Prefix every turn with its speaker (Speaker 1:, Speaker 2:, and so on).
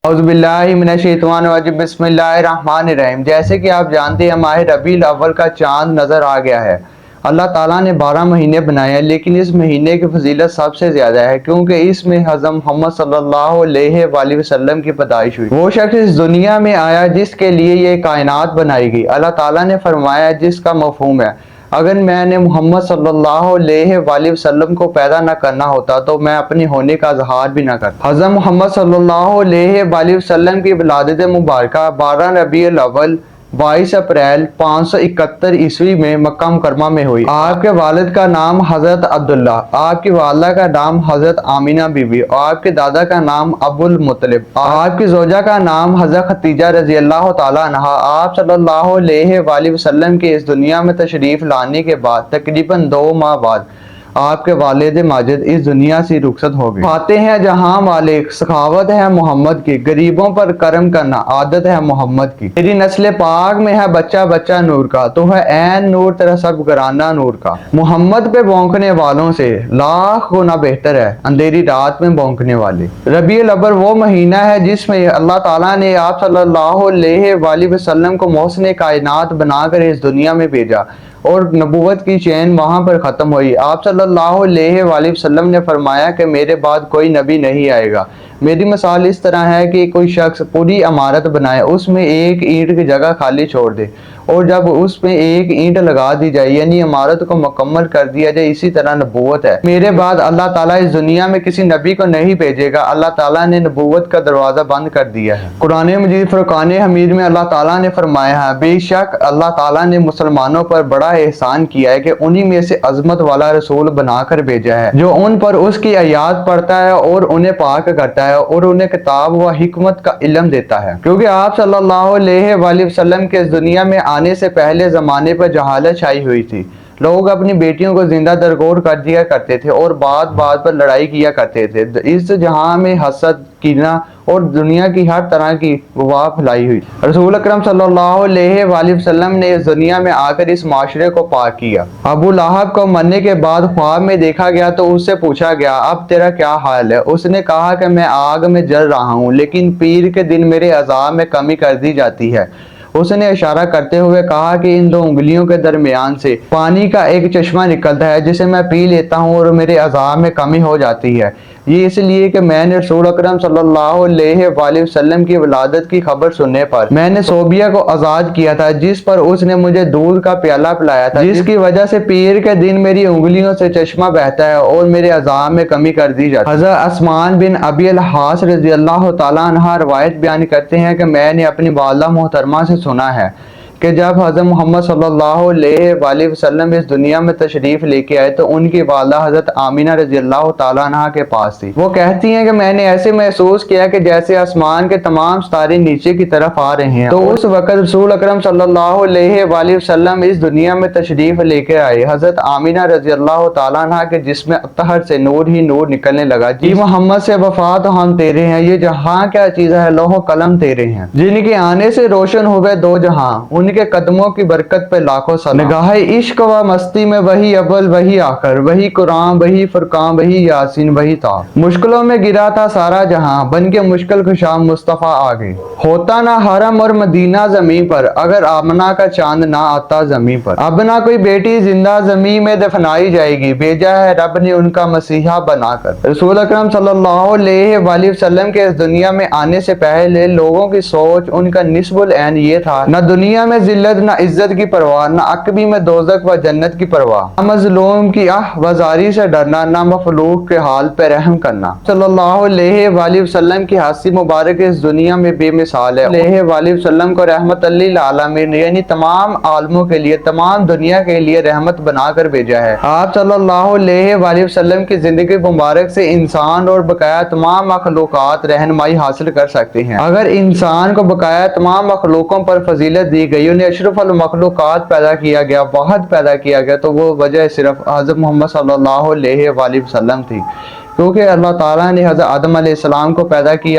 Speaker 1: औज़ुबिल्लाहि मिनश्शैतानिर्रजीम बिस्मिल्लाहिर्रहमानिर्रहीम। जैसे कि आप जानते हैं माह रबीउल अव्वल का चांद नज़र आ गया है। अल्लाह ताला ने 12 महीने बनाए हैं, लेकिन इस महीने की फजीलत सबसे ज़्यादा है क्योंकि इसमें हज़रत मोहम्मद सल्लल्लाहु अलैहि वसल्लम की पैदाइश हुई। वो शख्स इस दुनिया में आया जिसके लिए ये कायनात बनाई गई। अल्लाह ताला ने फरमाया, जिसका मफ़हूम है, अगर मैंने मोहम्मद सल्लल्लाहु अलैहि वसल्लम को पैदा न करना होता तो मैं अपने होने का इज़हार भी न करता। हज़रत मोहम्मद सल्लल्लाहु अलैहि वसल्लम की विलादत मुबारक 12 रबीउल अव्वल 22 अप्रैल 571 ईस्वी में मक्का मुकरमा में हुई। आपके वालिद का नाम हज़रत अब्दुल्ला, आपकी वालिदा का नाम हज़रत आमिना बीबी, आपके दादा का नाम अबुल मुत्तलिब, आपकी ज़ौजा का नाम हज़रत खदीजा रज़ी अल्लाह तआला अन्हा। आप सल्लल्लाहु अलैहि वसल्लम के इस दुनिया में तशरीफ़ लाने के बाद तकरीबन 2 माह बाद आपके वालिद माजिद इस दुनिया से रुखसत हो गए। खाते हैं जहां वाले, सखावत है मोहम्मद की, गरीबों पर करम करना आदत है मोहम्मद की। तेरी नस्ल पाक में है बच्चा बच्चा नूर का, तो है ऐन नूर तेरा सब घराना नूर का। मोहम्मद पे भौंकने वालों से लाख गुना बेहतर है अंधेरी रात में भौंकने वाले। रबीउल अव्वल वो महीना है जिसमें अल्लाह ताला ने आप सल्लल्लाहु अलैहि वसल्लम को मौसम कायनात बनाकर इस दुनिया में भेजा और नबूवत की चैन वहां पर ख़त्म हुई। आप सल्लल्लाहु अलैहि वसल्लम ने फरमाया कि मेरे बाद कोई नबी नहीं आएगा। मेरी मिसाल इस तरह है कि कोई शख्स पूरी इमारत बनाए, उसमें एक ईंट की जगह खाली छोड़ दे और जब उसमें एक ईंट लगा दी जाए यानी इमारत को मुकम्मल कर दिया जाए। इसी तरह नबूवत है। मेरे बाद अल्लाह ताला इस दुनिया में किसी नबी को नहीं भेजेगा। अल्लाह ताला ने नबूवत का दरवाज़ा बंद कर दिया है। कुरान मजीद फुरकान हमीद में अल्लाह ताला ने फरमाया है, बेशक अल्लाह ताला ने मुसलमानों पर बड़ा एहसान किया है कि उन्हीं में से अजमत वाला रसूल बनाकर भेजा है जो उन पर उसकी आयात पढ़ता है और उन्हें पाक करता है और उन्हें किताब व हिकमत का इल्म देता है। क्योंकि आप सल्लल्लाहु अलैहि वसल्लम के इस दुनिया में आने से पहले ज़माने पर जहालत छाई हुई थी। लोग अपनी बेटियों को जिंदा दरगोर कर दिया करते थे और बात बात पर लड़ाई किया करते थे। इस जहां में हसद, कीना और दुनिया की हर तरह की वबा फैलाई हुई। रसूल अकरम सल्लल्लाहु अलैहि वसल्लम ने इस दुनिया में आकर इस माशरे को पाक किया। अबू लहब को मरने के बाद ख्वाब में देखा गया तो उससे पूछा गया, अब तेरा क्या हाल है? उसने कहा कि मैं आग में जल रहा हूँ, लेकिन पीर के दिन मेरे अज़ाब में कमी कर दी जाती है। उसने इशारा करते हुए कहा कि इन 2 उंगलियों के दरमियान से पानी का एक चश्मा निकलता है जिसे मैं पी लेता हूँ और मेरे अज़ाब में कमी हो जाती है। ये इसलिए कि मैंने रसूल अकरम सल्लल्लाहु अलैहि वसल्लम की विलादत की खबर सुनने पर मैंने सोबिया को आज़ाद किया था, जिस पर उसने मुझे दूध का प्याला पिलाया था, जिसकी वजह से पीर के दिन मेरी उंगलियों से चश्मा बहता है और मेरे अज़ाब में कमी कर दी जाती है। हज़रत अस्मान बिन अबी अल-हास रज़ी अल्लाह तआला अन्हा रवायत बयान करते हैं कि मैंने अपनी वालिदा मोहतरमा से सुना है कि जब हज़रत मोहम्मद सल्लल्लाहु अलैहि वसल्लम इस दुनिया में तशरीफ़ लेके आए तो उनकी वालिदा हज़रत आमिना रज़ी अल्लाह तआला अन्हा के पास थी। वो कहती हैं कि मैंने ऐसे महसूस किया कि जैसे आसमान के तमाम सितारे नीचे की तरफ आ रहे हैं। तो उस वक़्त रसूल अकरम सल्लल्लाहु अलैहि वसल्लम इस दुनिया में तशरीफ़ लेके आए। हज़रत आमिना रज़ी अल्लाह तआला अन्हा के जिस्म अतहर से नूर ही नूर निकलने लगा। जी मोहम्मद से वफ़ा तो हम तेरे हैं, ये जहाँ क्या चीज़ है, लोहो कलम तेरे हैं। जिनके आने से रोशन हुए 2 जहां, उनके कदमों की बरकत पे लाखों सलाम। निगाह इश्क व मस्ती में वही अव्वल वही आखिर, वही कुरान वही फुरकान वही यासीन वही था। मुश्किलों में गिरा था सारा जहां, बन के मुश्किल खुशा मुस्तफ़ा आ गए। होता ना हरम और मदीना ज़मीन पर, अगर आमना का चांद ना आता ज़मीन पर। अब ना कोई बेटी जिंदा ज़मीन में दफनाई जाएगी, भेजा है रब ने उनका मसीहा बनाकर। रसूल अकरम सल्लल्लाहु अलैहि वसल्लम के इस दुनिया में आने से पहले लोगों की सोच, उनका निस्बुल ऐन ये था, न दुनिया में जिल्लत न इज्जत की परवाह, न अकबी में दोज़ख व जन्नत की परवाह, न मज़लूम की वज़ारी से डरना, न मखलूक के हाल पे रहम करना। सल्लल्लाहु अलैहि वसल्लम की हस्ती मुबारक इस दुनिया में बेमिसाल है। अलैहि वसल्लम को रहमत लिल आलमीन यानी तमाम आलमों के लिए, तमाम दुनिया के लिए रहमत बनाकर भेजा है। आप सल्लल्लाहु अलैहि वसल्लम की जिंदगी मुबारक से इंसान और बकाया तमाम मखलूकात रहनुमाई हासिल कर सकते हैं। अगर इंसान को बकाया तमाम मखलूकों पर फजीलत दी गई, उन्हें अशरफुल मखलूकात पैदा किया गया, वाहद पैदा किया गया, तो वो वजह सिर्फ हज़रत मोहम्मद सल्लल्लाहु अलैहि वसल्लम थी। क्योंकि अल्लाह ताला ने हज़रत आदम अलैहिस्सलाम को पैदा किया।